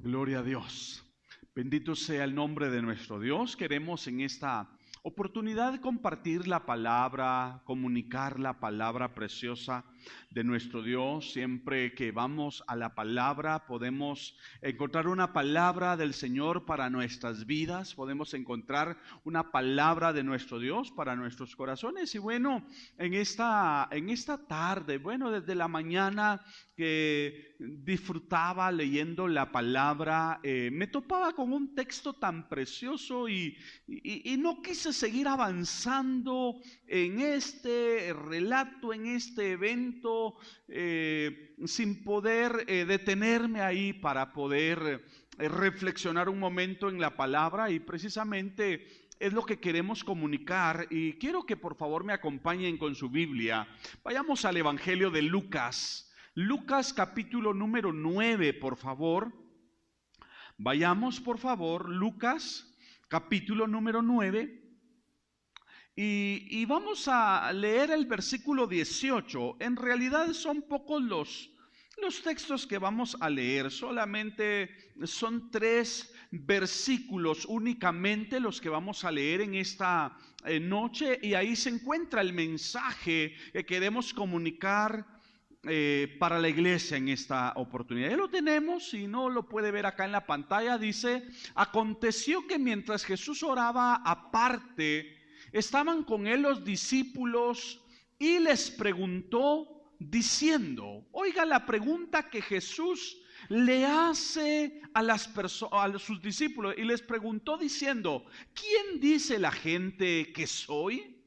Gloria a Dios. Bendito sea el nombre de nuestro Dios. Queremos en esta oportunidad compartir la palabra, comunicar la palabra preciosa de nuestro Dios. Siempre que vamos a la palabra podemos encontrar una palabra del Señor para nuestras vidas, podemos encontrar una palabra de nuestro Dios para nuestros corazones. Y bueno, en esta tarde, desde la mañana que disfrutaba leyendo la palabra, me topaba con un texto tan precioso y no quise seguir avanzando en este relato, en este evento, sin poder detenerme ahí para poder reflexionar un momento en la palabra. Y precisamente es lo que queremos comunicar, y quiero que por favor me acompañen con su Biblia. Vayamos al Evangelio de Lucas. Lucas capítulo número 9, por favor. Vayamos, por favor, Lucas capítulo número 9. Y vamos a leer el versículo 18. En realidad son pocos los textos que vamos a leer. Solamente son 3 versículos únicamente los que vamos a leer en esta noche. Y ahí se encuentra el mensaje que queremos comunicar para la iglesia en esta oportunidad. Ya lo tenemos, si no lo puede ver acá en la pantalla. Dice: aconteció que mientras Jesús oraba aparte, estaban con él los discípulos y les preguntó diciendo. Oiga la pregunta que Jesús le hace a sus discípulos, y les preguntó diciendo: ¿quién dice la gente que soy?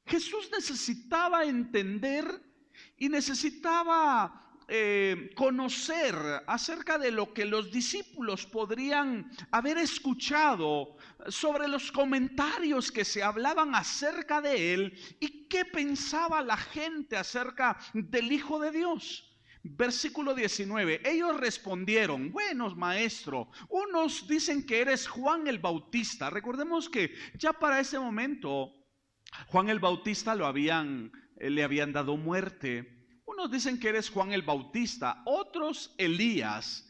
Jesús necesitaba entender y necesitaba conocer acerca de lo que los discípulos podrían haber escuchado sobre los comentarios que se hablaban acerca de él y qué pensaba la gente acerca del Hijo de Dios. Versículo 19, ellos respondieron: bueno, maestro, unos dicen que eres Juan el Bautista. Recordemos que ya para ese momento Juan el Bautista le habían dado muerte. Unos dicen que eres Juan el Bautista, otros Elías,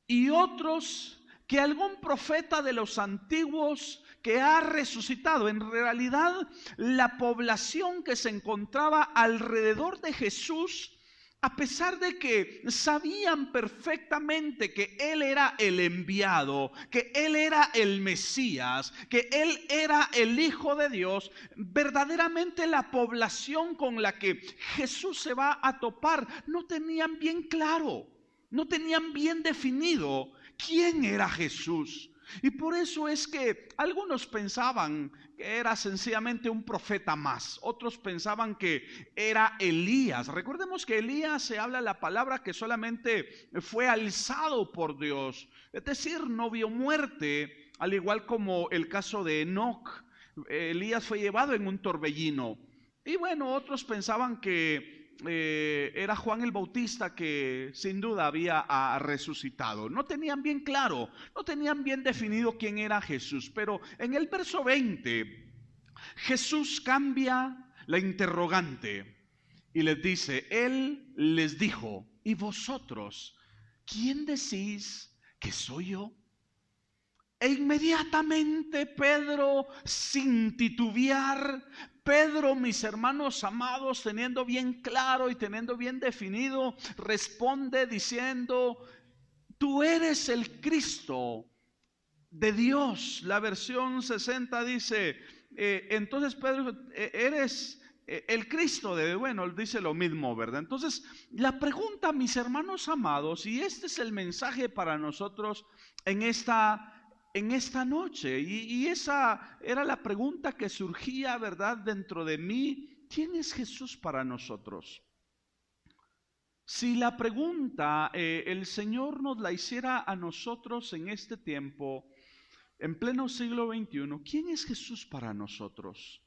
y otros que algún profeta de los antiguos que ha resucitado. En realidad, la población que se encontraba alrededor de Jesús, a pesar de que sabían perfectamente que Él era el enviado, que Él era el Mesías, que Él era el Hijo de Dios, verdaderamente la población con la que Jesús se va a topar no tenían bien claro, no tenían bien definido quién era Jesús. Y por eso es que algunos pensaban que era sencillamente un profeta más, otros pensaban que era Elías. Recordemos que Elías, se habla la palabra que solamente fue alzado por Dios, es decir, no vio muerte, al igual como el caso de Enoc. Elías fue llevado en un torbellino. Y bueno, otros pensaban que era Juan el Bautista, que sin duda había resucitado. No tenían bien claro, no tenían bien definido quién era Jesús. Pero en el verso 20 Jesús cambia la interrogante y les dice, Él les dijo: ¿y vosotros quién decís que soy yo? E inmediatamente Pedro, sin titubear, Pedro, mis hermanos amados, teniendo bien claro y teniendo bien definido, responde diciendo: tú eres el Cristo de Dios. La versión 60 dice, entonces Pedro, eres el Cristo de Dios. Bueno, dice lo mismo, ¿verdad? Entonces, la pregunta, mis hermanos amados, y este es el mensaje para nosotros en esta noche, y esa era la pregunta que surgía, ¿verdad?, dentro de mí: ¿quién es Jesús para nosotros? Si la pregunta el Señor nos la hiciera a nosotros en este tiempo, en pleno siglo XXI, ¿quién es Jesús para nosotros?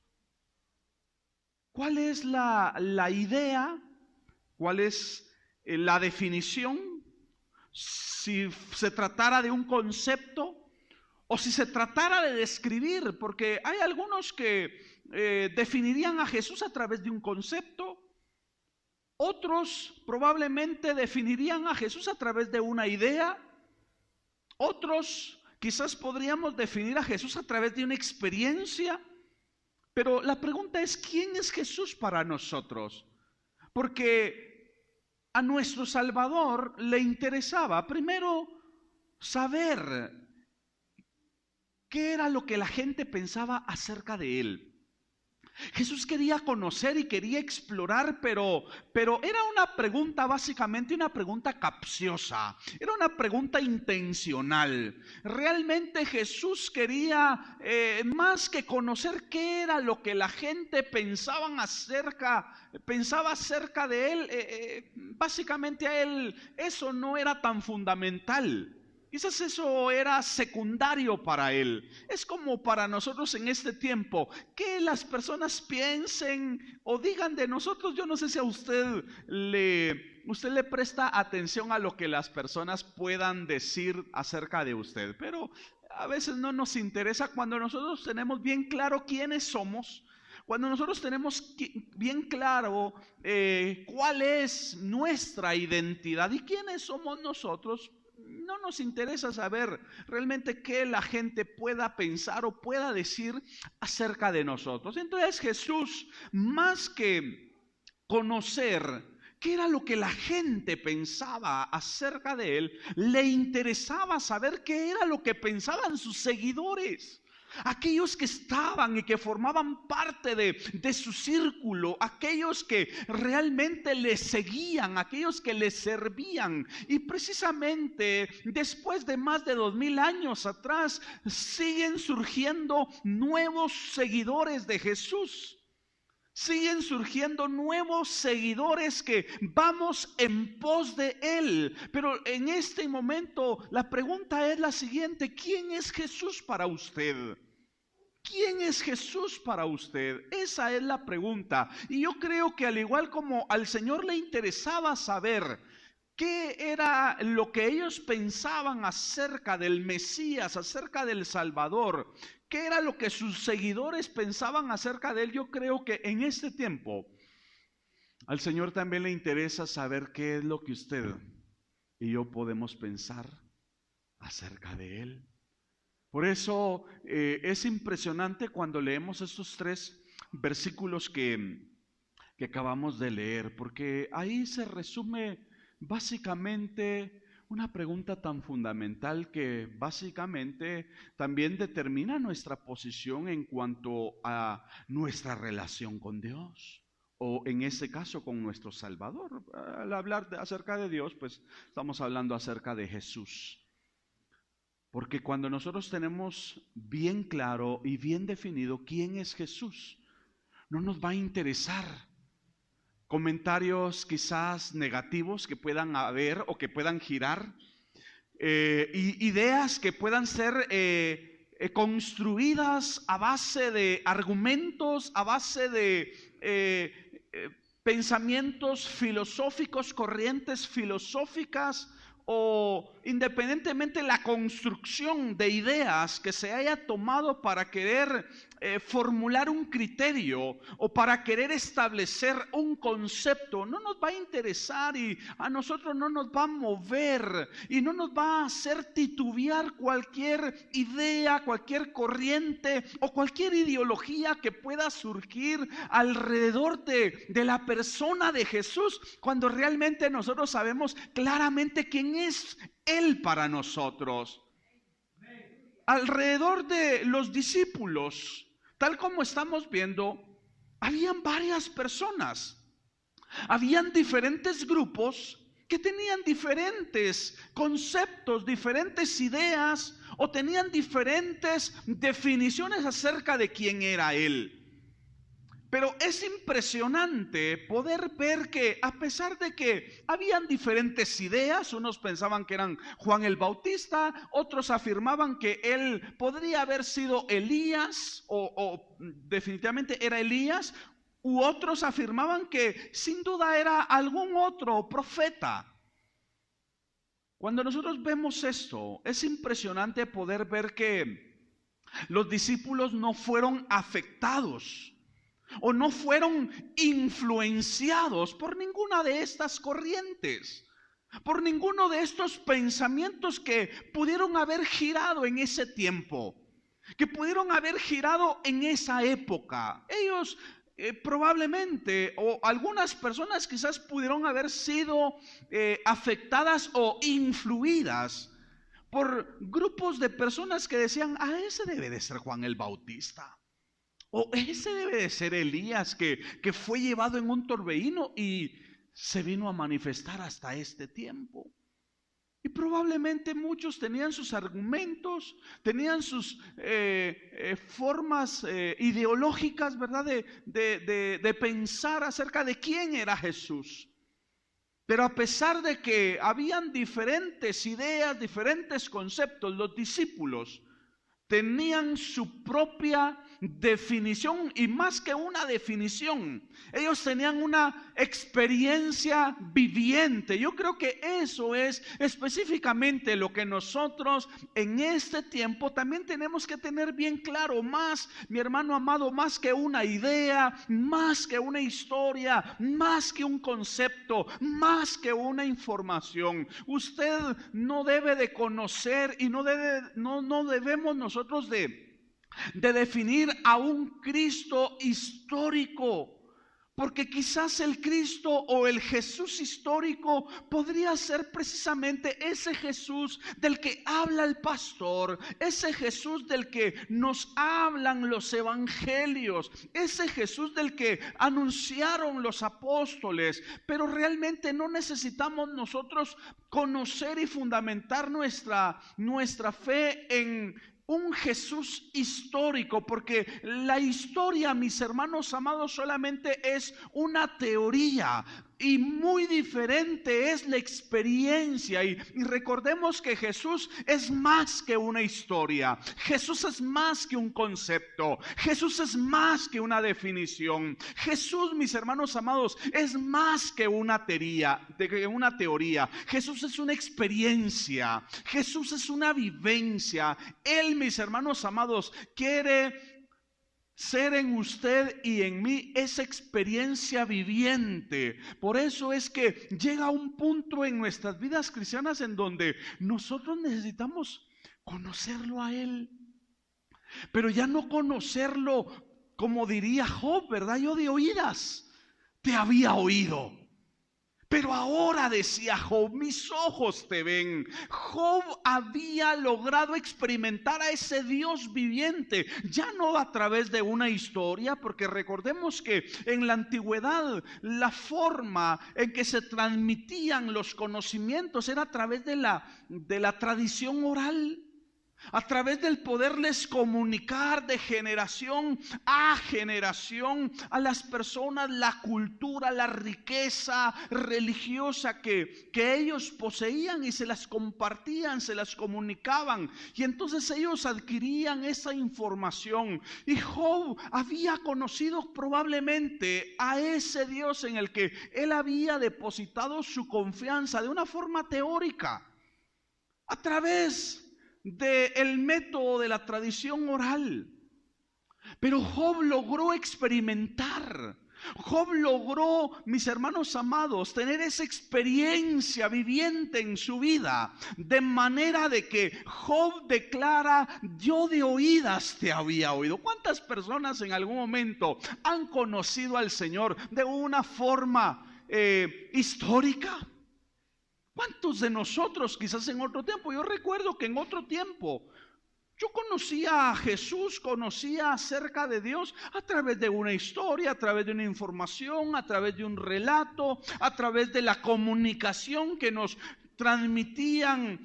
¿Cuál es la idea? ¿Cuál es la definición? Si se tratara de un concepto, o si se tratara de describir, porque hay algunos que definirían a Jesús a través de un concepto, otros probablemente definirían a Jesús a través de una idea, Otros quizás podríamos definir a Jesús a través de una experiencia, pero la pregunta es, ¿quién es Jesús para nosotros? Porque a nuestro Salvador le interesaba primero saber qué era lo que la gente pensaba acerca de él. Jesús quería conocer y quería explorar, pero era una pregunta, básicamente una pregunta capciosa, era una pregunta intencional. Realmente Jesús quería más que conocer qué era lo que la gente pensaba acerca de él. Básicamente a él eso no era tan fundamental. Quizás eso era secundario para él. Es como para nosotros en este tiempo, que las personas piensen o digan de nosotros. Yo no sé si a usted le presta atención a lo que las personas puedan decir acerca de usted, pero a veces no nos interesa cuando nosotros tenemos bien claro quiénes somos. Cuando nosotros tenemos bien claro cuál es nuestra identidad y quiénes somos nosotros, no nos interesa saber realmente qué la gente pueda pensar o pueda decir acerca de nosotros. Entonces Jesús, más que conocer qué era lo que la gente pensaba acerca de él, le interesaba saber qué era lo que pensaban sus seguidores. Aquellos que estaban y que formaban parte de su círculo, aquellos que realmente le seguían, aquellos que le servían. Y precisamente después de más de 2000 años atrás, siguen surgiendo nuevos seguidores de Jesús. Siguen surgiendo nuevos seguidores que vamos en pos de él. Pero en este momento la pregunta es la siguiente: ¿quién es Jesús para usted? ¿Quién es Jesús para usted? Esa es la pregunta. Y yo creo que al igual como al Señor le interesaba saber qué era lo que ellos pensaban acerca del Mesías, acerca del Salvador, qué era lo que sus seguidores pensaban acerca de él, yo creo que en este tiempo al Señor también le interesa saber qué es lo que usted y yo podemos pensar acerca de él. Por eso es impresionante cuando leemos estos 3 versículos que acabamos de leer, porque ahí se resume básicamente una pregunta tan fundamental que básicamente también determina nuestra posición en cuanto a nuestra relación con Dios, o en ese caso con nuestro Salvador. Al hablar acerca de Dios, pues estamos hablando acerca de Jesús. Porque cuando nosotros tenemos bien claro y bien definido quién es Jesús, no nos va a interesar comentarios quizás negativos que puedan haber o que puedan girar, ideas que puedan ser construidas a base de argumentos, a base de pensamientos filosóficos, corrientes filosóficas, o independientemente la construcción de ideas que se haya tomado para querer formular un criterio o para querer establecer un concepto, no nos va a interesar y a nosotros no nos va a mover y no nos va a hacer titubear cualquier idea, cualquier corriente o cualquier ideología que pueda surgir alrededor de la persona de Jesús, cuando realmente nosotros sabemos claramente quién es Él para nosotros. Alrededor de los discípulos, tal como estamos viendo, habían varias personas, habían diferentes grupos que tenían diferentes conceptos, diferentes ideas o tenían diferentes definiciones acerca de quién era Él. Pero es impresionante poder ver que a pesar de que habían diferentes ideas, unos pensaban que eran Juan el Bautista, otros afirmaban que él podría haber sido Elías o definitivamente era Elías, u otros afirmaban que sin duda era algún otro profeta. Cuando nosotros vemos esto, es impresionante poder ver que los discípulos no fueron afectados o no fueron influenciados por ninguna de estas corrientes. por ninguno de estos pensamientos que pudieron haber girado en ese tiempo, que pudieron haber girado en esa época. Ellos probablemente, o algunas personas quizás pudieron haber sido afectadas o influidas por grupos de personas que decían: ese debe de ser Juan el Bautista, o ese debe de ser Elías que fue llevado en un torbellino y se vino a manifestar hasta este tiempo. Y probablemente muchos tenían sus argumentos, tenían sus formas ideológicas, ¿verdad? De pensar acerca de quién era Jesús. Pero a pesar de que habían diferentes ideas, diferentes conceptos, los discípulos tenían su propia definición, y más que una definición, ellos tenían una experiencia viviente. Yo creo que eso es específicamente lo que nosotros en este tiempo también tenemos que tener bien claro. Más, mi hermano amado, más que una idea, más que una historia, más que un concepto, más que una información, usted no debe de conocer y no debemos nosotros de definir a un Cristo histórico, porque quizás el Cristo o el Jesús histórico podría ser precisamente ese Jesús del que habla el pastor, ese Jesús del que nos hablan los evangelios, ese Jesús del que anunciaron los apóstoles. Pero realmente no necesitamos nosotros conocer y fundamentar nuestra fe en un Jesús histórico, porque la historia, mis hermanos amados, solamente es una teoría. Y muy diferente es la experiencia. Y recordemos que Jesús es más que una historia. Jesús es más que un concepto. Jesús es más que una definición. Jesús, mis hermanos amados, es más que una teoría. Jesús es una experiencia. Jesús es una vivencia. Él, mis hermanos amados, quiere ser en usted y en mí esa experiencia viviente. Por eso es que llega un punto en nuestras vidas cristianas en donde nosotros necesitamos conocerlo a Él, pero ya no conocerlo como diría Job, ¿verdad? Yo de oídas te había oído, pero ahora, decía Job, mis ojos te ven. Job había logrado experimentar a ese Dios viviente, ya no a través de una historia, porque recordemos que en la antigüedad la forma en que se transmitían los conocimientos era a través de la tradición oral, a través del poderles comunicar de generación a generación a las personas la cultura, la riqueza religiosa que ellos poseían, y se las compartían, se las comunicaban, y entonces ellos adquirían esa información. Y Job había conocido probablemente a ese Dios en el que él había depositado su confianza de una forma teórica, a través del método de la tradición oral. Pero Job logró experimentar, Job logró, mis hermanos amados, tener esa experiencia viviente en su vida, de manera de que Job declara: yo de oídas te había oído. ¿Cuántas personas en algún momento han conocido al Señor de una forma histórica? ¿Cuántos de nosotros quizás en otro tiempo? Yo recuerdo que en otro tiempo yo conocía a Jesús, conocía acerca de Dios a través de una historia, a través de una información, a través de un relato, a través de la comunicación que nos transmitían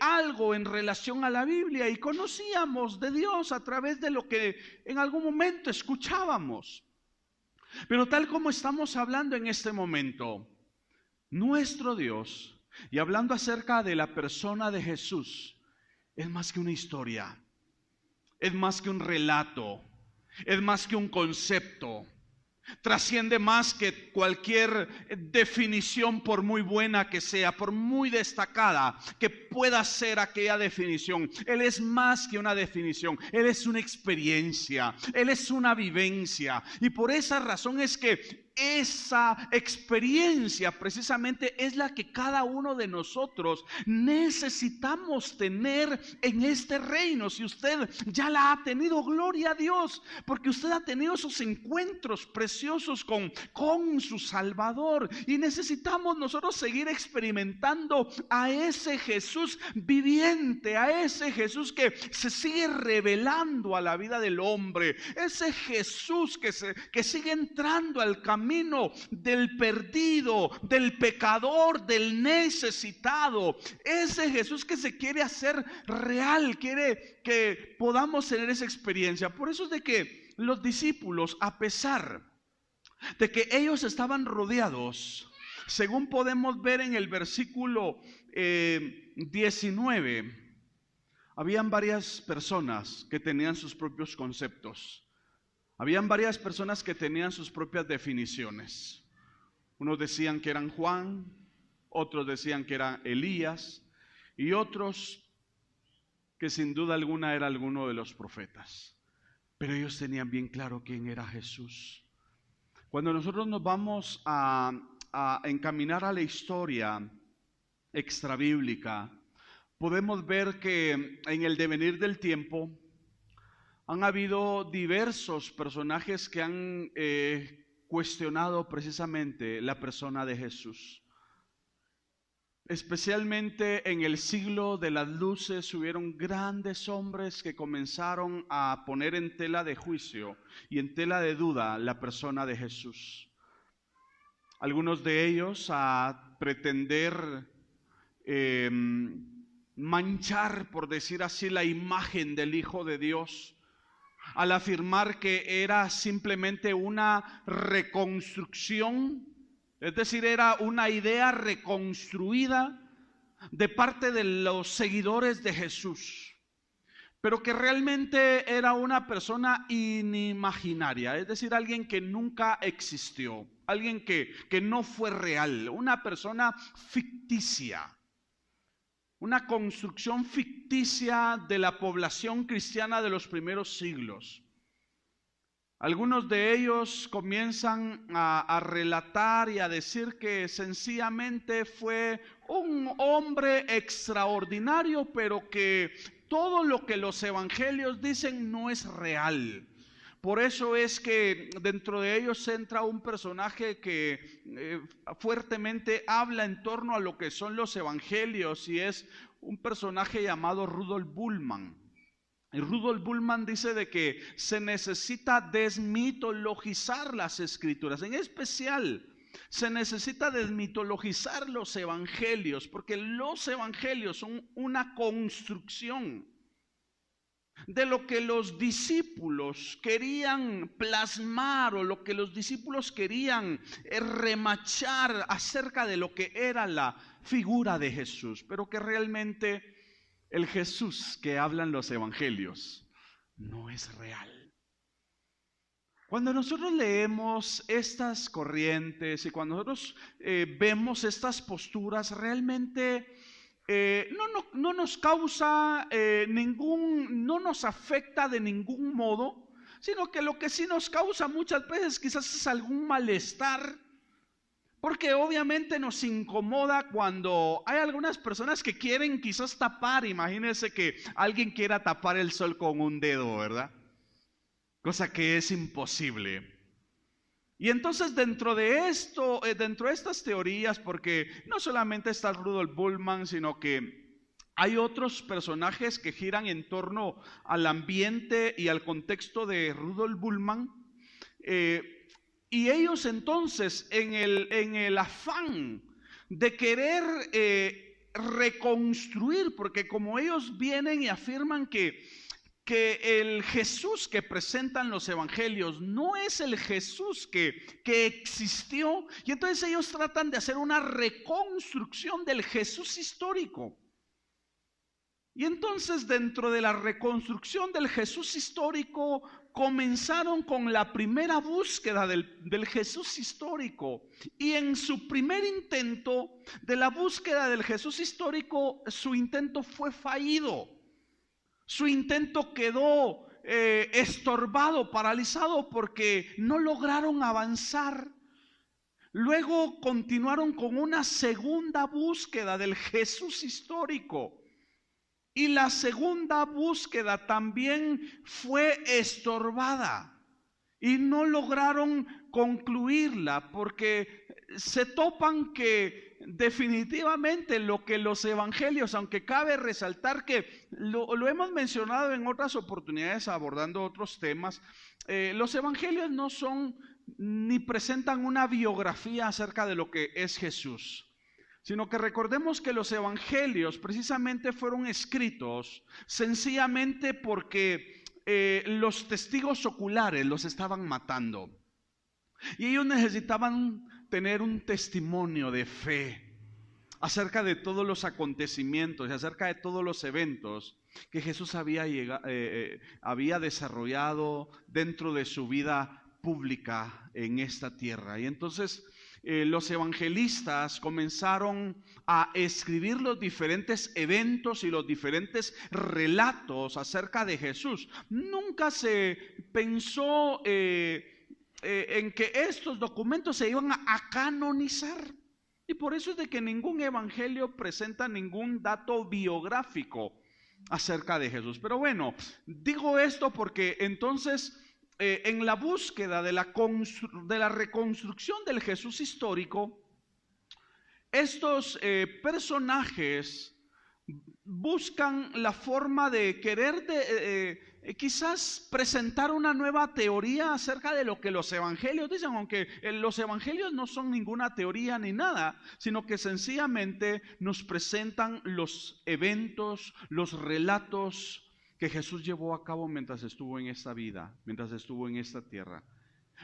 algo en relación a la Biblia, y conocíamos de Dios a través de lo que en algún momento escuchábamos. Pero tal como estamos hablando en este momento, nuestro Dios, y hablando acerca de la persona de Jesús, es más que una historia, es más que un relato, es más que un concepto. Trasciende más que cualquier definición, por muy buena que sea, por muy destacada que pueda ser aquella definición. Él es más que una definición, Él es una experiencia, Él es una vivencia. Y por esa razón es que esa experiencia precisamente es la que cada uno de nosotros necesitamos tener en este reino. Si usted ya la ha tenido, gloria a Dios, porque usted ha tenido esos encuentros preciosos con su Salvador, y necesitamos nosotros seguir experimentando a ese Jesús viviente, a ese Jesús que se sigue revelando a la vida del hombre, ese Jesús que sigue entrando al camino del perdido, del pecador, del necesitado. Ese Jesús que se quiere hacer real, quiere que podamos tener esa experiencia. Por eso es de que los discípulos, a pesar de que ellos estaban rodeados, según podemos ver en el versículo 19, habían varias personas que tenían sus propios conceptos. Habían varias personas que tenían sus propias definiciones. Unos decían que eran Juan, otros decían que era Elías, y otros que sin duda alguna era alguno de los profetas. Pero ellos tenían bien claro quién era Jesús. Cuando nosotros nos vamos a encaminar a la historia extrabíblica, podemos ver que en el devenir del tiempo han habido diversos personajes que han cuestionado precisamente la persona de Jesús. Especialmente en el siglo de las luces hubieron grandes hombres que comenzaron a poner en tela de juicio y en tela de duda la persona de Jesús. Algunos de ellos a pretender manchar, por decir así, la imagen del Hijo de Dios, al afirmar que era simplemente una reconstrucción, es decir, era una idea reconstruida de parte de los seguidores de Jesús, pero que realmente era una persona inimaginaria, es decir, alguien que nunca existió, alguien que no fue real, una persona ficticia. Una construcción ficticia de la población cristiana de los primeros siglos. Algunos de ellos comienzan a relatar y a decir que sencillamente fue un hombre extraordinario, pero que todo lo que los evangelios dicen no es real. Por eso es que dentro de ellos entra un personaje que fuertemente habla en torno a lo que son los evangelios, y es un personaje llamado Rudolf Bultmann. Y Rudolf Bultmann dice de que se necesita desmitologizar las escrituras, en especial se necesita desmitologizar los evangelios, porque los evangelios son una construcción de lo que los discípulos querían plasmar o lo que los discípulos querían remachar acerca de lo que era la figura de Jesús, pero que realmente el Jesús que hablan los evangelios no es real. Cuando nosotros leemos estas corrientes y cuando nosotros vemos estas posturas, realmente no nos causa no nos afecta de ningún modo, sino que lo que sí nos causa muchas veces quizás es algún malestar, porque obviamente nos incomoda cuando hay algunas personas que quieren quizás tapar. Imagínense que alguien quiera tapar el sol con un dedo, ¿verdad? Cosa que es imposible. Y entonces dentro de esto, dentro de estas teorías, porque no solamente está Rudolf Bultmann, sino que hay otros personajes que giran en torno al ambiente y al contexto de Rudolf Bultmann, y ellos entonces en el afán de querer reconstruir, porque como ellos vienen y afirman que el Jesús que presentan los evangelios no es el Jesús que existió, y entonces ellos tratan de hacer una reconstrucción del Jesús histórico. Y entonces dentro de la reconstrucción del Jesús histórico comenzaron con la primera búsqueda del Jesús histórico, y en su primer intento de la búsqueda del Jesús histórico, su intento fue fallido. Su intento quedó estorbado, paralizado, porque no lograron avanzar. Luego continuaron con una segunda búsqueda del Jesús histórico. Y la segunda búsqueda también fue estorbada y no lograron concluirla porque se topan que definitivamente lo que los evangelios, aunque cabe resaltar que lo hemos mencionado en otras oportunidades abordando otros temas, los evangelios no son ni presentan una biografía acerca de lo que es Jesús, sino que recordemos que los evangelios precisamente fueron escritos sencillamente porque los testigos oculares los estaban matando y ellos necesitaban tener un testimonio de fe acerca de todos los acontecimientos y acerca de todos los eventos que Jesús había desarrollado dentro de su vida pública en esta tierra. Y entonces los evangelistas comenzaron a escribir los diferentes eventos y los diferentes relatos acerca de Jesús. Nunca se pensó en que estos documentos se iban a canonizar. Y por eso es de que ningún evangelio presenta ningún dato biográfico acerca de Jesús. Pero bueno, digo esto porque entonces en la búsqueda de la reconstrucción del Jesús histórico, estos personajes buscan la forma de querer quizás presentar una nueva teoría acerca de lo que los evangelios dicen, aunque los evangelios no son ninguna teoría ni nada, sino que sencillamente nos presentan los eventos, los relatos que Jesús llevó a cabo mientras estuvo en esta vida, mientras estuvo en esta tierra.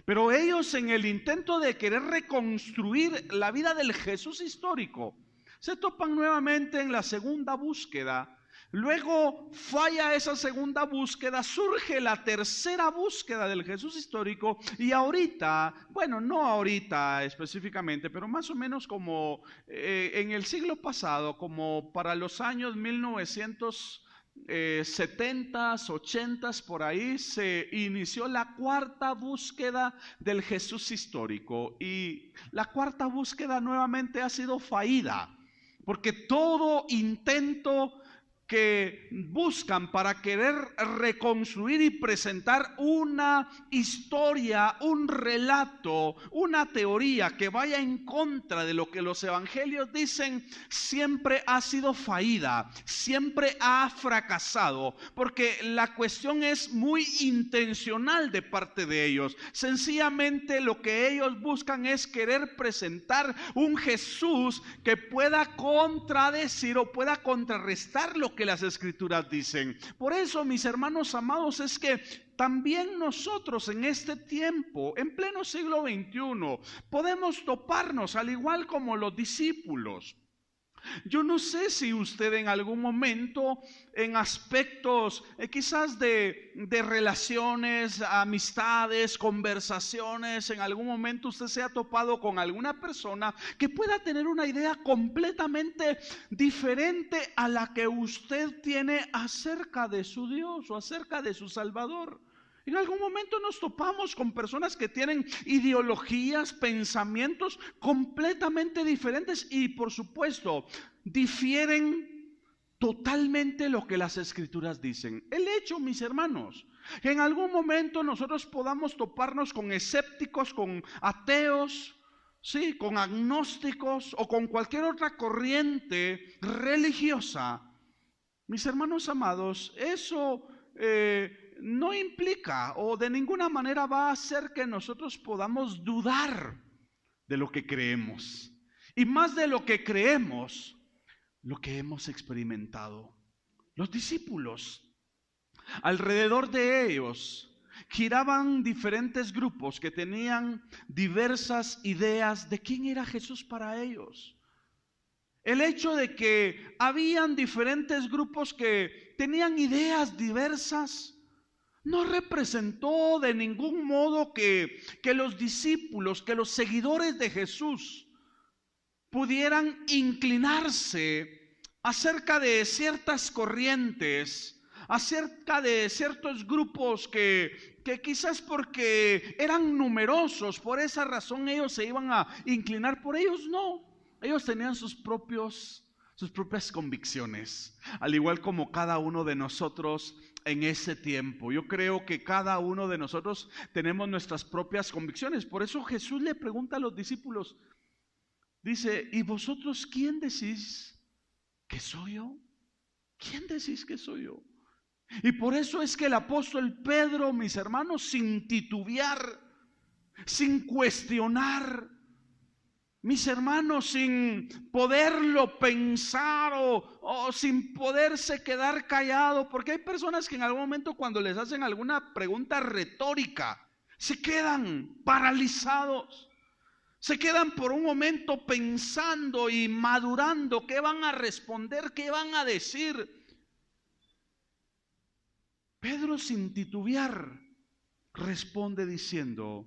Pero ellos, en el intento de querer reconstruir la vida del Jesús histórico, se topan nuevamente en la segunda búsqueda. Luego falla esa segunda búsqueda, surge la tercera búsqueda del Jesús histórico y ahorita, bueno, no ahorita específicamente, pero más o menos como en el siglo pasado, como para los años 1970s, 80s, por ahí se inició la cuarta búsqueda del Jesús histórico y la cuarta búsqueda nuevamente ha sido fallida, porque todo intento que buscan para querer reconstruir y presentar una historia, un relato, una teoría que vaya en contra de lo que los evangelios dicen, siempre ha sido fallida, siempre ha fracasado, porque la cuestión es muy intencional de parte de ellos. Sencillamente lo que ellos buscan es querer presentar un Jesús que pueda contradecir o pueda contrarrestar lo que las escrituras dicen. Por eso, mis hermanos amados, es que también nosotros en este tiempo, en pleno siglo XXI, podemos toparnos al igual como los discípulos. Yo no sé si usted en algún momento, en aspectos quizás de relaciones, amistades, conversaciones, en algún momento usted se ha topado con alguna persona que pueda tener una idea completamente diferente a la que usted tiene acerca de su Dios o acerca de su Salvador. En algún momento nos topamos con personas que tienen ideologías, pensamientos completamente diferentes y por supuesto difieren totalmente lo que las escrituras dicen. El hecho, mis hermanos, que en algún momento nosotros podamos toparnos con escépticos, con ateos, sí, con agnósticos o con cualquier otra corriente religiosa, mis hermanos amados, eso no implica o de ninguna manera va a hacer que nosotros podamos dudar de lo que creemos. Y más de lo que creemos, lo que hemos experimentado. Los discípulos, alrededor de ellos, giraban diferentes grupos que tenían diversas ideas de quién era Jesús para ellos. El hecho de que habían diferentes grupos que tenían ideas diversas no representó de ningún modo que los discípulos, que los seguidores de Jesús pudieran inclinarse acerca de ciertas corrientes, acerca de ciertos grupos que que quizás porque eran numerosos, por esa razón ellos se iban a inclinar por ellos. No, ellos tenían sus propias convicciones, al igual como cada uno de nosotros en ese tiempo. Yo creo que cada uno de nosotros tenemos nuestras propias convicciones. Por eso Jesús le pregunta a los discípulos, dice, ¿y vosotros quién decís que soy yo? ¿Quién decís que soy yo? Y por eso es que el apóstol Pedro, mis hermanos, sin titubear, sin cuestionar, mis hermanos, sin poderlo pensar o sin poderse quedar callado, porque hay personas que en algún momento cuando les hacen alguna pregunta retórica, se quedan paralizados, se quedan por un momento pensando y madurando qué van a responder, qué van a decir. Pedro, sin titubear, responde diciendo,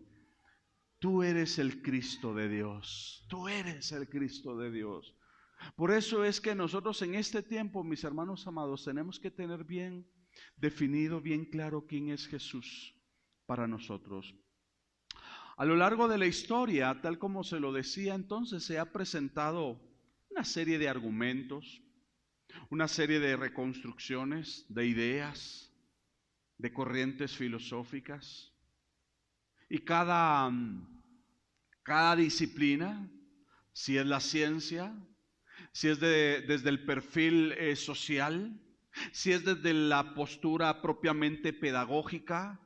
tú eres el Cristo de Dios, tú eres el Cristo de Dios. Por eso es que nosotros en este tiempo, mis hermanos amados, tenemos que tener bien definido, bien claro quién es Jesús para nosotros. A lo largo de la historia, tal como se lo decía entonces, se ha presentado una serie de argumentos, una serie de reconstrucciones, de ideas, de corrientes filosóficas. Y cada disciplina, si es la ciencia, si es desde el perfil social, si es desde la postura propiamente pedagógica,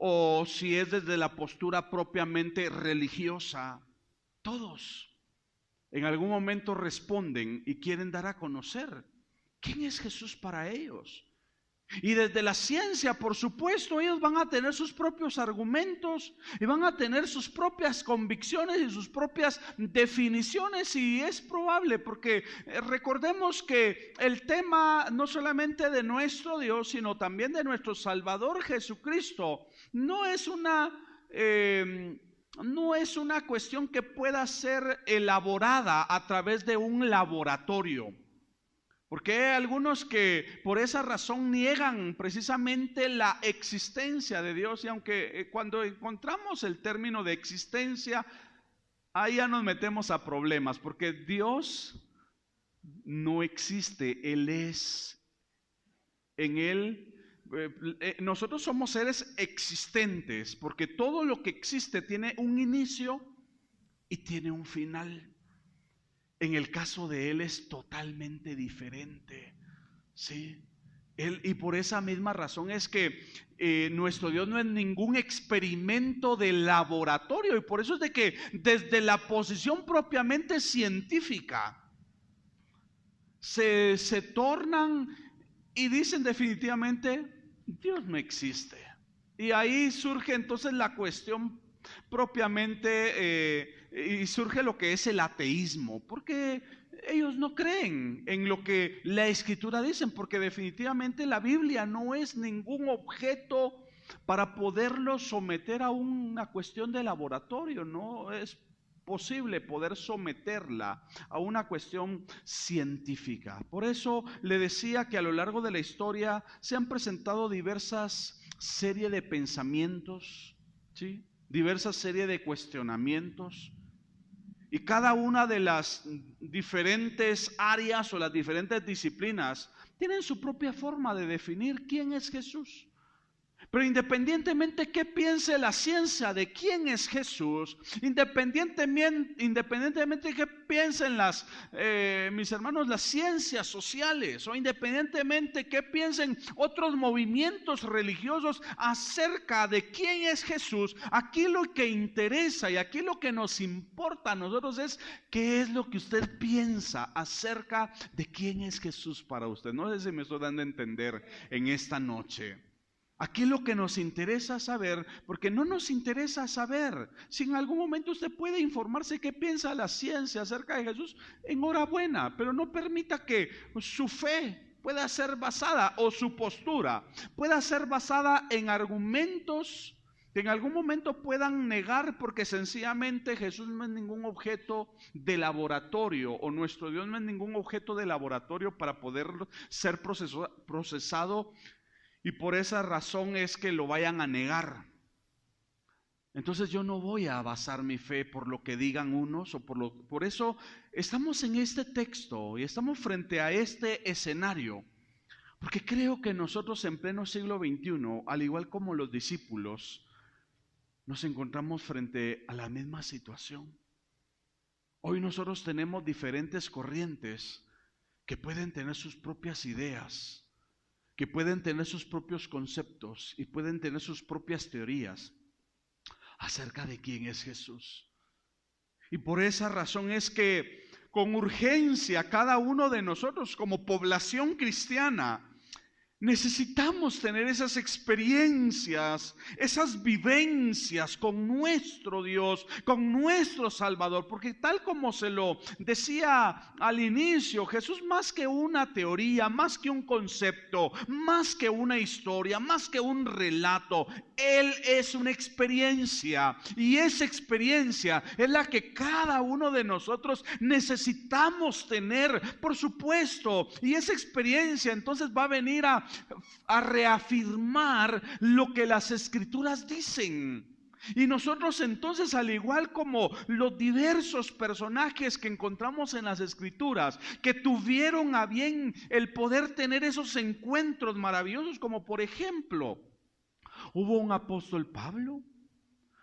o si es desde la postura propiamente religiosa, todos en algún momento responden y quieren dar a conocer quién es Jesús para ellos. Y desde la ciencia, por supuesto, ellos van a tener sus propios argumentos y van a tener sus propias convicciones y sus propias definiciones, y es probable porque recordemos que el tema no solamente de nuestro Dios, sino también de nuestro Salvador Jesucristo, no es una cuestión que pueda ser elaborada a través de un laboratorio. Porque hay algunos que por esa razón niegan precisamente la existencia de Dios, y aunque cuando encontramos el término de existencia, ahí ya nos metemos a problemas, porque Dios no existe, Él es. En Él, nosotros somos seres existentes, porque todo lo que existe tiene un inicio y tiene un final. En el caso de Él es totalmente diferente, ¿sí? Y por esa misma razón es que nuestro Dios no es ningún experimento de laboratorio, y por eso es de que desde la posición propiamente científica se tornan y dicen definitivamente, Dios no existe. Y ahí surge entonces la cuestión propiamente y surge lo que es el ateísmo, porque ellos no creen en lo que la Escritura dice, porque definitivamente la Biblia no es ningún objeto para poderlo someter a una cuestión de laboratorio. No es posible poder someterla a una cuestión científica. Por eso le decía que a lo largo de la historia se han presentado diversas series de pensamientos, ¿sí? Diversas series de cuestionamientos, y cada una de las diferentes áreas o las diferentes disciplinas tienen su propia forma de definir quién es Jesús. Pero independientemente qué piense la ciencia de quién es Jesús, independientemente de qué piensen mis hermanos, las ciencias sociales, o independientemente qué piensen otros movimientos religiosos acerca de quién es Jesús, aquí lo que interesa y aquí lo que nos importa a nosotros es qué es lo que usted piensa acerca de quién es Jesús para usted. No sé si me estoy dando a entender en esta noche. Aquí lo que nos interesa saber, porque no nos interesa saber si en algún momento usted puede informarse qué piensa la ciencia acerca de Jesús, enhorabuena, pero no permita que su fe pueda ser basada, o su postura pueda ser basada en argumentos que en algún momento puedan negar, porque sencillamente Jesús no es ningún objeto de laboratorio, o nuestro Dios no es ningún objeto de laboratorio para poder ser procesado y por esa razón es que lo vayan a negar. Entonces yo no voy a basar mi fe por lo que digan unos o por eso estamos en este texto y estamos frente a este escenario, porque creo que nosotros en pleno siglo XXI, al igual como los discípulos, nos encontramos frente a la misma situación. Hoy nosotros tenemos diferentes corrientes que pueden tener sus propias ideas, que pueden tener sus propios conceptos y pueden tener sus propias teorías acerca de quién es Jesús. Y por esa razón es que con urgencia cada uno de nosotros como población cristiana necesitamos tener esas experiencias, esas vivencias con nuestro Dios, con nuestro Salvador, porque tal como se lo decía al inicio, Jesús más que una teoría, más que un concepto, más que una historia, más que un relato, Él es una experiencia, y esa experiencia es la que cada uno de nosotros necesitamos tener, por supuesto, y esa experiencia entonces va a venir a reafirmar lo que las Escrituras dicen. Y nosotros entonces, al igual como los diversos personajes que encontramos en las Escrituras, que tuvieron a bien el poder tener esos encuentros maravillosos, como por ejemplo, hubo un apóstol Pablo,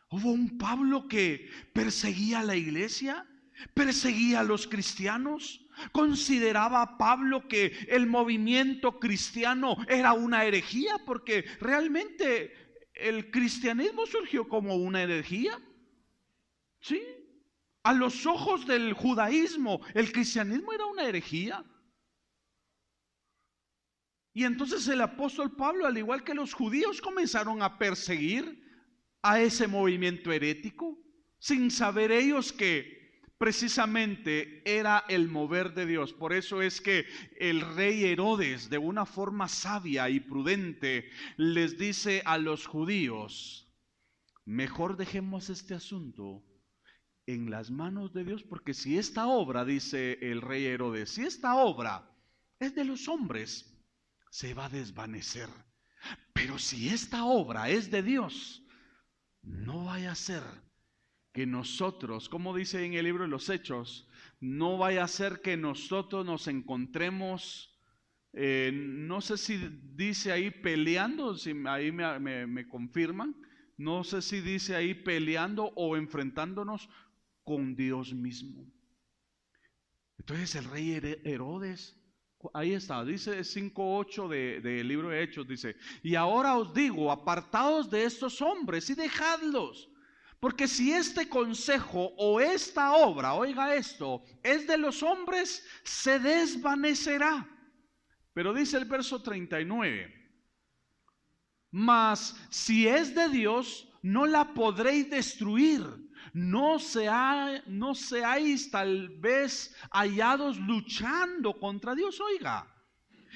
hubo un Pablo que perseguía a la iglesia, perseguía a los cristianos. ¿Consideraba a Pablo que el movimiento cristiano era una herejía? Porque realmente el cristianismo surgió como una herejía, ¿sí? A los ojos del judaísmo, el cristianismo era una herejía. Y entonces el apóstol Pablo, al igual que los judíos, comenzaron a perseguir a ese movimiento herético, sin saber ellos que precisamente era el mover de Dios. Por eso es que el rey Herodes, de una forma sabia y prudente, les dice a los judíos: mejor dejemos este asunto en las manos de Dios, porque si esta obra, dice el rey Herodes, si esta obra es de los hombres, se va a desvanecer. Pero si esta obra es de Dios, no vaya a ser que nosotros, como dice en el libro de los Hechos, no vaya a ser que nosotros nos encontremos, no sé si dice ahí peleando, si ahí me confirman, no sé si dice ahí peleando o enfrentándonos con Dios mismo. Entonces el rey Herodes, ahí está, dice 5:8 del libro de Hechos, dice: y ahora os digo, apartaos de estos hombres y dejadlos. Porque si este consejo o esta obra, oiga esto, es de los hombres, se desvanecerá. Pero dice el verso 39, mas si es de Dios, no la podréis destruir. No seáis tal vez hallados luchando contra Dios, oiga.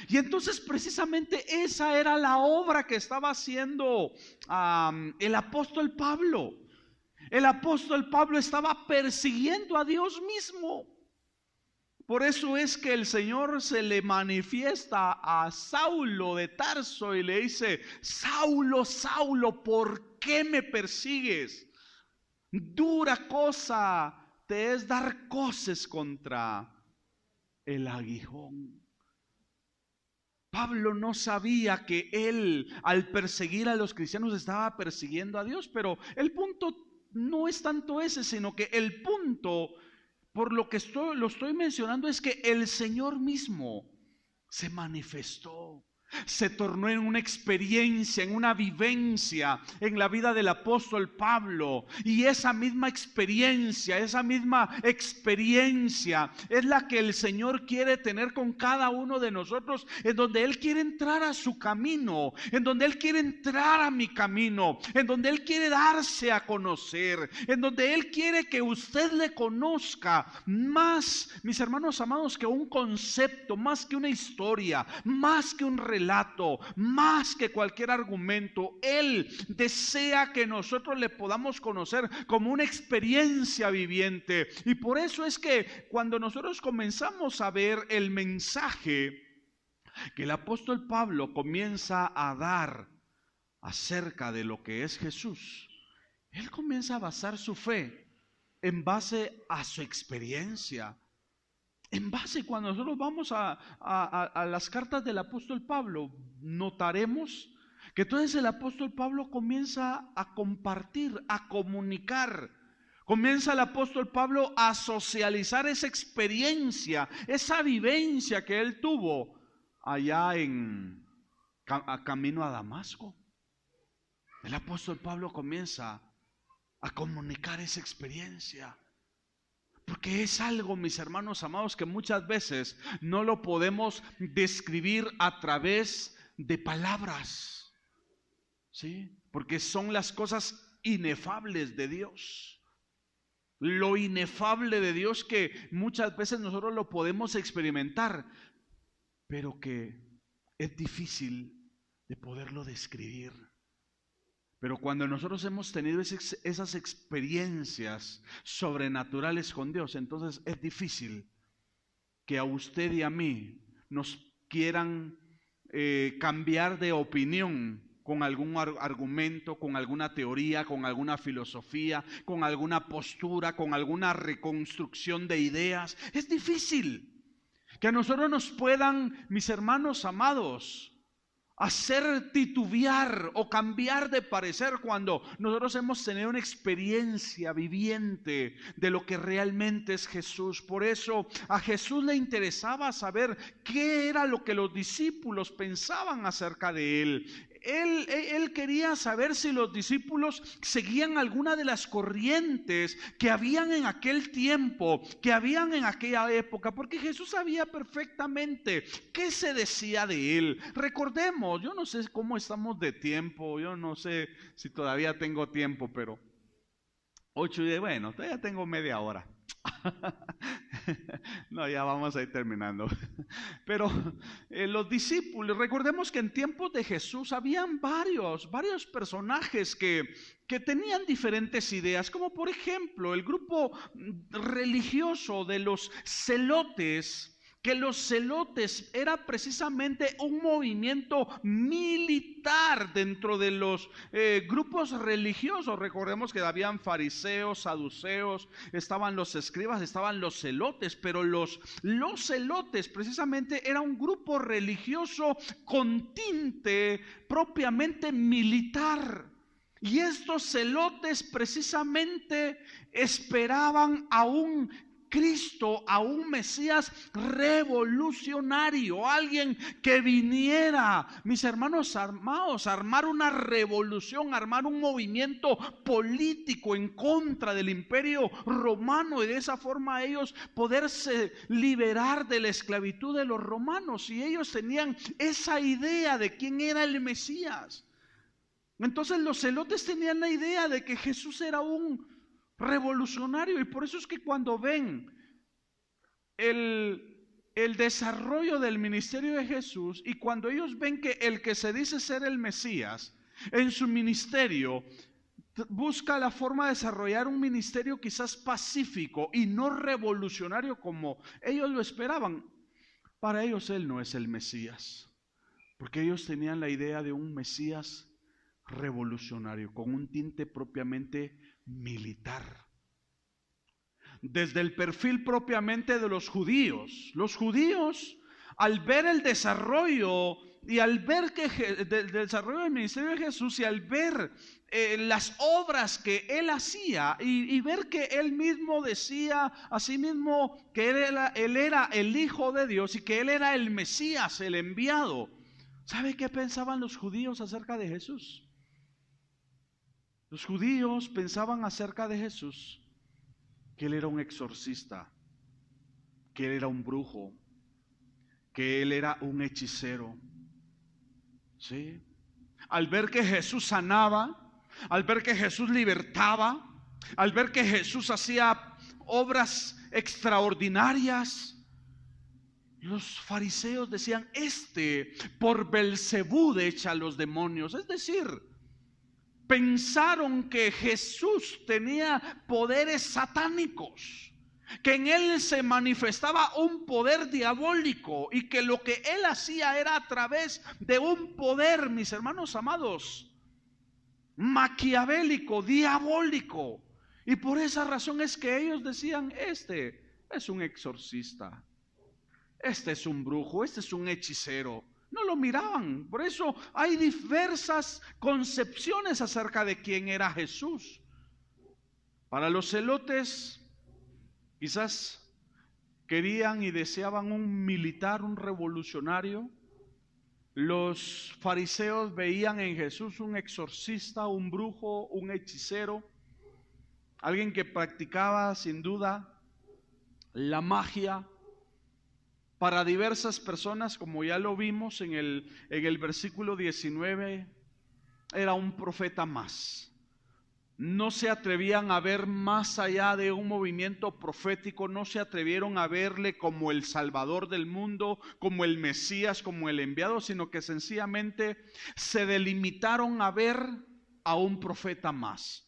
Y entonces precisamente esa era la obra que estaba haciendo el apóstol Pablo. El apóstol Pablo estaba persiguiendo a Dios mismo. Por eso es que el Señor se le manifiesta a Saulo de Tarso y le dice: Saulo, Saulo, ¿por qué me persigues? Dura cosa te es dar coces contra el aguijón. Pablo no sabía que él, al perseguir a los cristianos, estaba persiguiendo a Dios, pero el punto no es tanto ese, sino que el punto, por lo que lo estoy mencionando, es que el Señor mismo se manifestó, se tornó en una experiencia, en una vivencia en la vida del apóstol Pablo. Y esa misma experiencia es la que el Señor quiere tener con cada uno de nosotros, en donde Él quiere entrar a su camino, en donde Él quiere entrar a mi camino, en donde Él quiere darse a conocer, en donde Él quiere que usted le conozca más, mis hermanos amados, que un concepto, más que una historia, más que un relato, más que cualquier argumento. Él desea que nosotros le podamos conocer como una experiencia viviente. Y por eso es que cuando nosotros comenzamos a ver el mensaje que el apóstol Pablo comienza a dar acerca de lo que es Jesús, él comienza a basar su fe en base a su experiencia. En base, cuando nosotros vamos a las cartas del apóstol Pablo, notaremos que entonces el apóstol Pablo comienza a compartir, a comunicar. Comienza el apóstol Pablo a socializar esa experiencia, esa vivencia que él tuvo allá camino a Damasco. El apóstol Pablo comienza a comunicar esa experiencia. Porque es algo, mis hermanos amados, que muchas veces no lo podemos describir a través de palabras, ¿sí? Porque son las cosas inefables de Dios. Lo inefable de Dios que muchas veces nosotros lo podemos experimentar, pero que es difícil de poderlo describir. Pero cuando nosotros hemos tenido esas experiencias sobrenaturales con Dios, entonces es difícil que a usted y a mí nos quieran cambiar de opinión con algún argumento, con alguna teoría, con alguna filosofía, con alguna postura, con alguna reconstrucción de ideas. Es difícil que a nosotros nos puedan, mis hermanos amados, hacer titubear o cambiar de parecer cuando nosotros hemos tenido una experiencia viviente de lo que realmente es Jesús. Por eso a Jesús le interesaba saber qué era lo que los discípulos pensaban acerca de él. Él quería saber si los discípulos seguían alguna de las corrientes que habían en aquel tiempo, que habían en aquella época, porque Jesús sabía perfectamente qué se decía de él. Recordemos, yo no sé cómo estamos de tiempo, yo no sé si todavía tengo tiempo, pero 8 y bueno, todavía tengo media hora. No, ya vamos a ir terminando. Pero los discípulos, recordemos que en tiempos de Jesús habían varios personajes que tenían diferentes ideas, como por ejemplo el grupo religioso de los celotes. Que los celotes era precisamente un movimiento militar dentro de los grupos religiosos. Recordemos que habían fariseos, saduceos, estaban los escribas, estaban los celotes, pero los celotes precisamente era un grupo religioso con tinte propiamente militar. Y estos celotes precisamente esperaban a un Cristo, a un Mesías revolucionario, alguien que viniera, mis hermanos amados, a armar una revolución, a armar un movimiento político en contra del imperio romano y de esa forma ellos poderse liberar de la esclavitud de los romanos. Y ellos tenían esa idea de quién era el Mesías. Entonces los celotes tenían la idea de que Jesús era un revolucionario, y por eso es que cuando ven el desarrollo del ministerio de Jesús y cuando ellos ven que el que se dice ser el Mesías en su ministerio busca la forma de desarrollar un ministerio quizás pacífico y no revolucionario como ellos lo esperaban, para ellos él no es el Mesías, porque ellos tenían la idea de un Mesías revolucionario con un tinte propiamente militar. Desde el perfil propiamente de los judíos al ver el desarrollo y al ver que del desarrollo del ministerio de Jesús y al ver las obras que él hacía y ver que él mismo decía a sí mismo que él era el Hijo de Dios y que él era el Mesías, el enviado. ¿Sabe qué pensaban los judíos acerca de Jesús? Los judíos pensaban acerca de Jesús que él era un exorcista, que él era un brujo, que él era un hechicero. ¿Sí? Al ver que Jesús sanaba, al ver que Jesús libertaba, al ver que Jesús hacía obras extraordinarias, los fariseos decían: por Belcebú echa a los demonios. Es decir, pensaron que Jesús tenía poderes satánicos. que en él se manifestaba un poder diabólico y que lo que él hacía era a través de un poder, mis hermanos amados, maquiavélico, diabólico. Y por esa razón es que ellos decían: este es un exorcista, este es un brujo, este es un hechicero. No lo miraban. Por eso hay diversas concepciones acerca de quién era Jesús. Para los celotes, quizás querían y deseaban un militar, un revolucionario. Los fariseos veían en Jesús un exorcista, un brujo, un hechicero, alguien que practicaba sin duda la magia. Para diversas personas, como ya lo vimos en el versículo 19, era un profeta más. No se atrevían a ver más allá de un movimiento profético, no se atrevieron a verle como el Salvador del mundo, como el Mesías, como el enviado, sino que sencillamente se delimitaron a ver a un profeta más,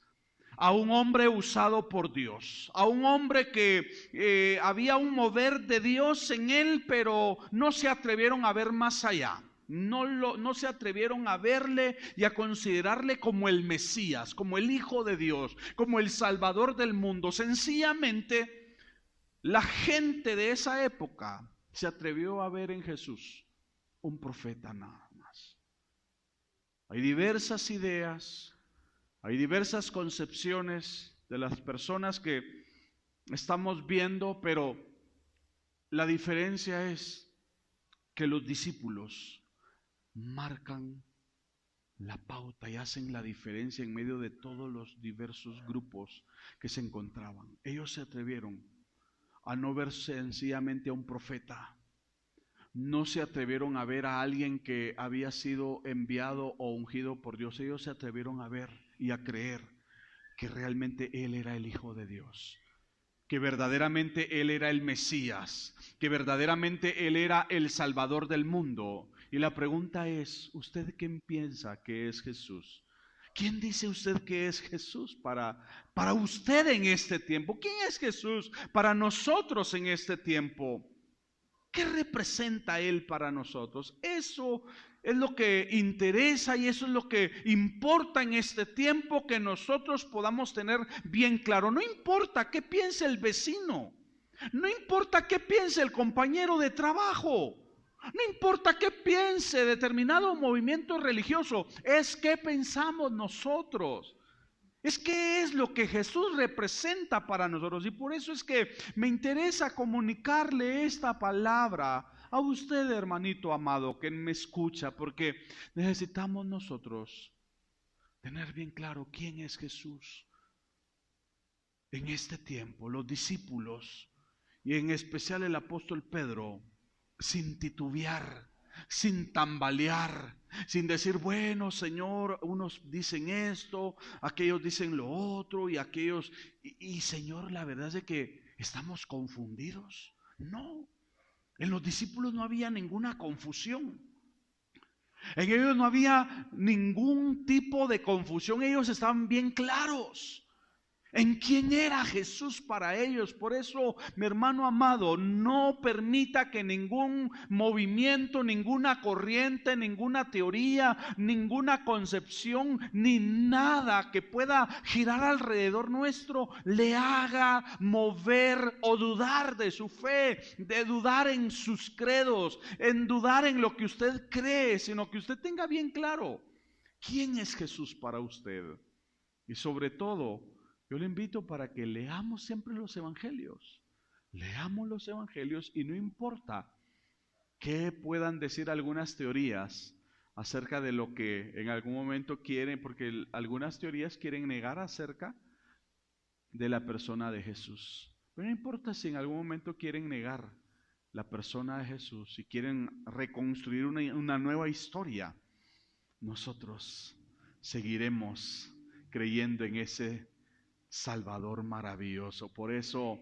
a un hombre usado por Dios, a un hombre que había un mover de Dios en él, pero no se atrevieron a ver más allá. No se atrevieron a verle y a considerarle como el Mesías, como el Hijo de Dios, como el Salvador del mundo. Sencillamente, la gente de esa época se atrevió a ver en Jesús un profeta nada más. Hay diversas ideas, hay diversas concepciones de las personas que estamos viendo, pero la diferencia es que los discípulos marcan la pauta y hacen la diferencia en medio de todos los diversos grupos que se encontraban. Ellos se atrevieron a no ver sencillamente a un profeta, no se atrevieron a ver a alguien que había sido enviado o ungido por Dios. Ellos se atrevieron a ver y a creer que realmente Él era el Hijo de Dios, que verdaderamente Él era el Mesías, que verdaderamente Él era el Salvador del mundo. Y la pregunta es: ¿usted quién piensa que es Jesús? ¿Quién dice usted que es Jesús para usted en este tiempo? ¿Quién es Jesús para nosotros en este tiempo? ¿Qué representa Él para nosotros? Eso es lo que interesa y eso es lo que importa en este tiempo, que nosotros podamos tener bien claro. No importa qué piense el vecino, no importa qué piense el compañero de trabajo, no importa qué piense determinado movimiento religioso, es qué pensamos nosotros. Es qué es lo que Jesús representa para nosotros. Y por eso es que me interesa comunicarle esta palabra a usted, hermanito amado, que me escucha, porque necesitamos nosotros tener bien claro quién es Jesús en este tiempo. Los discípulos, y en especial el apóstol Pedro, sin titubear, sin tambalear, sin decir: bueno, Señor, unos dicen esto, aquellos dicen lo otro y aquellos, y Señor, la verdad es de que estamos confundidos. No, en los discípulos no había ninguna confusión. En ellos no había ningún tipo de confusión. Ellos estaban bien claros en quién era Jesús para ellos. Por eso, mi hermano amado, no permita que ningún movimiento, ninguna corriente, ninguna teoría, ninguna concepción, ni nada que pueda girar alrededor nuestro le haga mover o dudar de su fe, de dudar en sus credos, en dudar en lo que usted cree, sino que usted tenga bien claro quién es Jesús para usted. Y sobre todo, yo le invito para que leamos siempre los evangelios. Leamos los evangelios y no importa qué puedan decir algunas teorías acerca de lo que en algún momento quieren, porque algunas teorías quieren negar acerca de la persona de Jesús. Pero no importa si en algún momento quieren negar la persona de Jesús, si quieren reconstruir una nueva historia, nosotros seguiremos creyendo en ese Salvador maravilloso. Por eso,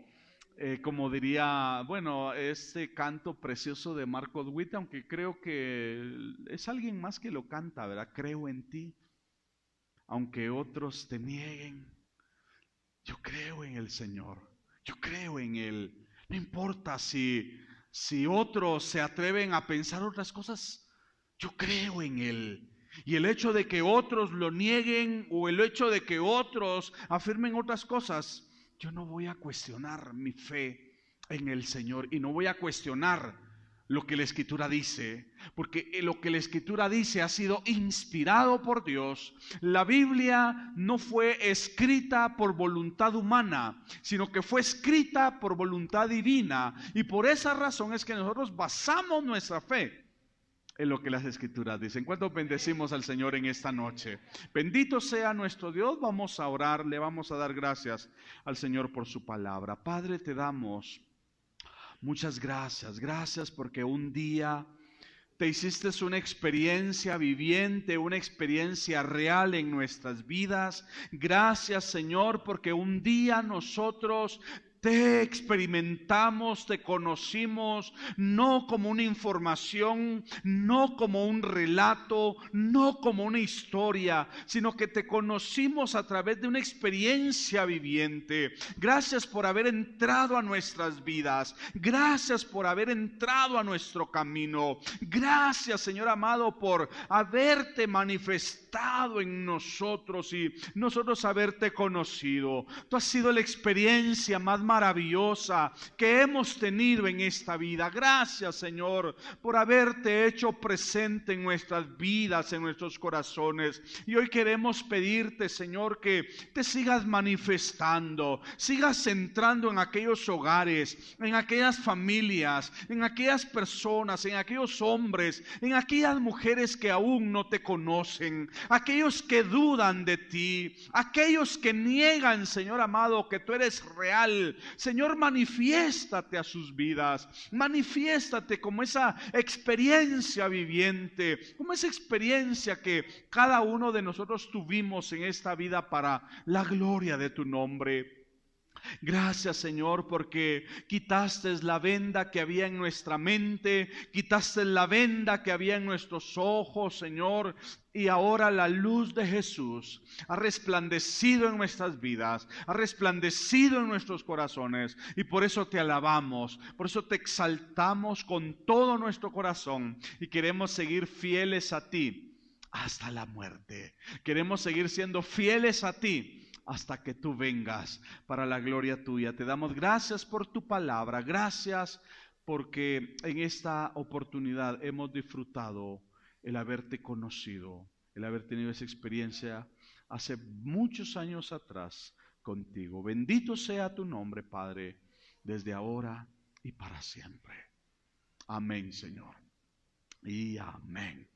como diría, bueno, este canto precioso de Marcos Witt, aunque creo que es alguien más que lo canta, ¿verdad? Creo en ti, aunque otros te nieguen, yo creo en el Señor. Yo creo en Él. No importa si otros se atreven a pensar otras cosas, yo creo en Él. Y el hecho de que otros lo nieguen o el hecho de que otros afirmen otras cosas, yo no voy a cuestionar mi fe en el Señor y no voy a cuestionar lo que la Escritura dice, porque lo que la Escritura dice ha sido inspirado por Dios. La Biblia no fue escrita por voluntad humana, sino que fue escrita por voluntad divina, y por esa razón es que nosotros basamos nuestra fe en lo que las Escrituras dicen. ¿Cuántos bendecimos al Señor en esta noche? Bendito sea nuestro Dios. Vamos a orar, le vamos a dar gracias al Señor por su palabra. Padre, te damos muchas gracias. Gracias porque un día te hiciste una experiencia viviente, una experiencia real en nuestras vidas. Gracias, Señor, porque un día nosotros te experimentamos, te conocimos, no como una información, no como un relato, no como una historia, sino que te conocimos a través de una experiencia viviente. Gracias por haber entrado a nuestras vidas. Gracias por haber entrado a nuestro camino. Gracias, Señor amado, por haberte manifestado en nosotros y nosotros haberte conocido. Tú has sido la experiencia más maravillosa que hemos tenido en esta vida. Gracias, Señor, por haberte hecho presente en nuestras vidas, en nuestros corazones. Y hoy queremos pedirte, Señor, que te sigas manifestando, sigas entrando en aquellos hogares, en aquellas familias, en aquellas personas, en aquellos hombres, en aquellas mujeres que aún no te conocen, aquellos que dudan de ti, aquellos que niegan, Señor amado, que tú eres real. Señor, manifiéstate a sus vidas, manifiéstate como esa experiencia viviente, como esa experiencia que cada uno de nosotros tuvimos en esta vida para la gloria de tu nombre. Gracias, Señor, porque quitaste la venda que había en nuestra mente, quitaste la venda que había en nuestros ojos, Señor, y ahora la luz de Jesús ha resplandecido en nuestras vidas, ha resplandecido en nuestros corazones, y por eso te alabamos, por eso te exaltamos con todo nuestro corazón, y queremos seguir fieles a ti hasta la muerte. Queremos seguir siendo fieles a ti hasta que tú vengas para la gloria tuya. Te damos gracias por tu palabra. Gracias porque en esta oportunidad hemos disfrutado el haberte conocido, el haber tenido esa experiencia hace muchos años atrás contigo. Bendito sea tu nombre, Padre, desde ahora y para siempre. Amén, Señor. Y amén.